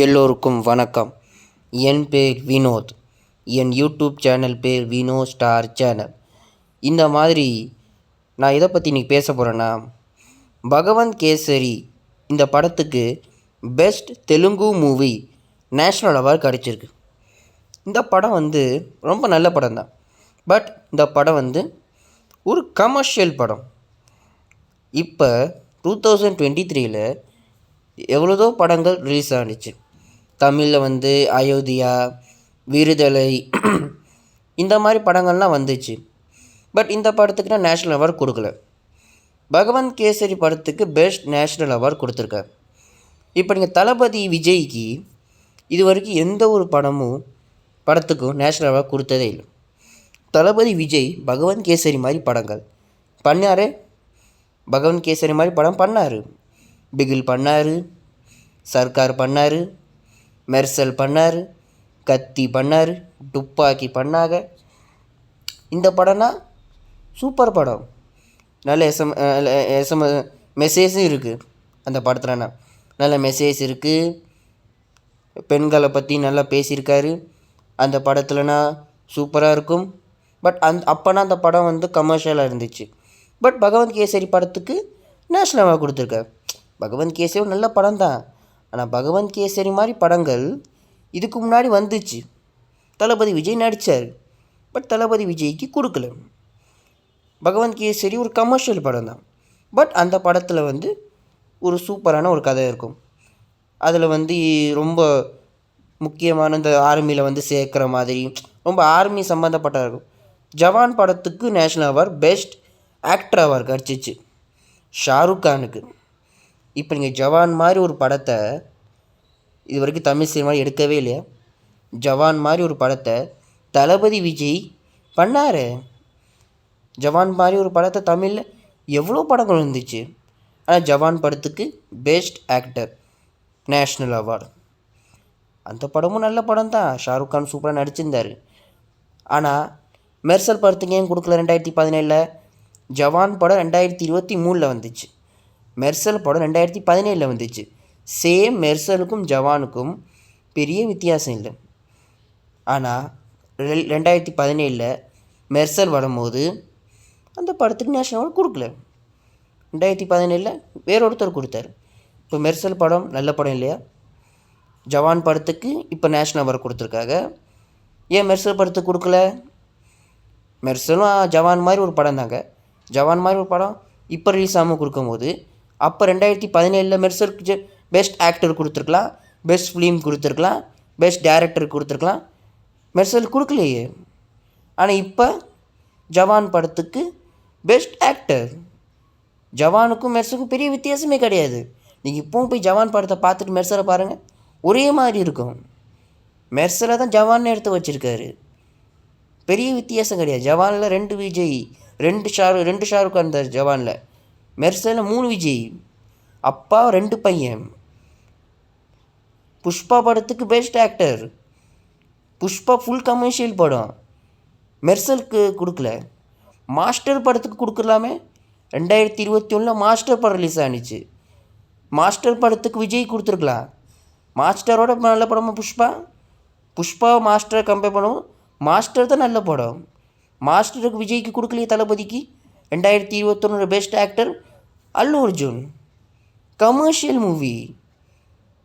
எல்லோருக்கும் வணக்கம். என் பேர் வினோத். என் யூடியூப் சேனல் பேர் வினோ ஸ்டார் சேனல். இந்த மாதிரி நான் எதை பற்றி இன்றைக்கி பேச போகிறேன்னா, பகவந்த் கேசரி இந்த படத்துக்கு best Telugu movie national award கிடச்சிருக்கு. இந்த படம் ரொம்ப நல்ல படம் தான். பட் இந்த படம் ஒரு கமர்ஷியல் படம். இப்போ 2023 எவ்வளோதோ படங்கள் ரிலீஸ் ஆனிச்சு. தமிழில் அயோத்தியா, விடுதலை இந்த மாதிரி படங்கள்லாம் வந்துச்சு. பட் இந்த படத்துக்கு நான் நேஷ்னல் அவார்டு கொடுக்கல. பகவந்த் கேசரி படத்துக்கு பெஸ்ட் நேஷ்னல் அவார்டு கொடுத்துருக்காரு. இப்போ நீங்கள் தளபதி விஜய்க்கு இது வரைக்கும் எந்த ஒரு படத்துக்கும் நேஷ்னல் அவார்டு கொடுத்ததே இல்லை. தளபதி விஜய் பகவந்த் கேசரி மாதிரி படங்கள் பண்ணார். பகவந்த் கேசரி மாதிரி படம் பண்ணார். பிகில் பண்ணார், சர்க்கார் பண்ணார், மெர்சல் பண்ணார், கத்தி பண்ணார், துப்பாக்கி பண்ணாங்க. இந்த படம்னா சூப்பர் படம். நல்ல மெசேஜும் இருக்குது அந்த படத்துலனா. நல்ல மெசேஜ் இருக்குது. பெண்களை பற்றி நல்லா பேசியிருக்காரு. அந்த படத்துலனா சூப்பராக இருக்கும். பட் அப்போனா அந்த படம் கமர்ஷியலாக இருந்துச்சு. பட் பகவந்த் கேசரி படத்துக்கு நேஷ்னல் அவார்டு கொடுத்துருக்காரு. பகவந்த் கேசரி ஒரு நல்ல படம் தான். ஆனால் பகவந்த் கேசரி மாதிரி படங்கள் இதுக்கு முன்னாடி வந்துச்சு. தளபதி விஜய் நடித்தார். பட் தளபதி விஜய்க்கு கொடுக்கல. பகவந்த் கேசரி ஒரு கமர்ஷியல் படம் தான். பட் அந்த படத்தில் ஒரு சூப்பரான ஒரு கதை இருக்கும். அதில் ரொம்ப முக்கியமான இந்த ஆர்மியில் சேர்க்குற மாதிரி ரொம்ப ஆர்மி சம்மந்தப்பட்ட இருக்கும். ஜவான் படத்துக்கு national award best actor award கிடச்சிச்சு ஷாருக் கானுக்கு. இப்போ நீங்கள் ஜவான் மாதிரி ஒரு படத்தை இது வரைக்கும் தமிழ் சினிமா எடுக்கவே இல்லையா? ஜவான் மாதிரி ஒரு படத்தை தளபதி விஜய் பண்ணார். ஜவான் மாதிரி ஒரு படத்தை தமிழில் எவ்வளோ படங்கள் வந்துச்சு. ஆனால் ஜவான் படத்துக்கு பெஸ்ட் ஆக்டர் நேஷ்னல் அவார்டு. அந்த படமும் நல்ல படம் தான். ஷாருக் கான் சூப்பராக நடிச்சிருந்தார். ஆனால் மெர்சல் படத்துக்கு ஏன் கொடுக்கல? 2017 ஜவான் படம் 2023 வந்துச்சு. மெர்சல் படம் 2017 வந்துச்சு. சேம் மெர்சலுக்கும் ஜவானுக்கும் பெரிய வித்தியாசம் இல்லை. ஆனால் 2017 மெர்சல் வரும்போது அந்த படத்துக்கு நேஷ்னல் அவார்டு கொடுக்கல. 2017 வேற ஒருத்தர் கொடுத்தாரு. இப்போ மெர்சல் படம் நல்ல படம் இல்லையா? ஜவான் படத்துக்கு இப்போ நேஷ்னல் அவார்டு கொடுத்துருக்காங்க. ஏன் மெர்சல் படத்துக்கு கொடுக்கல? மெர்சலும் ஜவான் மாதிரி ஒரு படம் தாங்க. ஜவான் மாதிரி ஒரு படம் இப்போ ரிலீஸ் ஆகாமல் கொடுக்கும்போது அப்போ 2017 மெர்சலுக்கு பெஸ்ட் ஆக்டர் கொடுத்துருக்கலாம், பெஸ்ட் ஃபிலிம் கொடுத்துருக்கலாம், பெஸ்ட் டைரக்டர் கொடுத்துருக்கலாம். மெர்சல் கொடுக்கலையே. ஆனால் இப்போ ஜவான் படத்துக்கு பெஸ்ட் ஆக்டர். ஜவானுக்கும் மெர்சலுக்கும் பெரிய வித்தியாசமே கிடையாது. நீங்கள் இப்போவும் போய் ஜவான் படத்தை பார்த்துட்டு மெர்சலை பாருங்கள், ஒரே மாதிரி இருக்கும். மெர்சலை தான் ஜவான் எடுத்து வச்சுருக்காரு. பெரிய வித்தியாசம் கிடையாது. ஜவானில் 2 விஜய், 2 ஷாருக் கான் இருந்தார் ஜவானில். மெர்சலில் 3 விஜய், அப்பா 2 பையன். புஷ்பா படத்துக்கு best actor. Pushpa full commercial படம். மெர்சலுக்கு கொடுக்கல. மாஸ்டர் படத்துக்கு கொடுக்கலாமே. 2021 மாஸ்டர் படம் ரிலீஸ் ஆனிச்சு. மாஸ்டர் படத்துக்கு விஜய் கொடுத்துருக்கலாம். மாஸ்டரோட நல்ல படமாக புஷ்பா மாஸ்டரை கம்பேர் பண்ணுவோம். மாஸ்டர் தான் நல்ல படம். மாஸ்டருக்கு விஜய்க்கு கொடுக்கலையே. தளபதிக்கு 2021 best actor Allu Arjun. Commercial movie.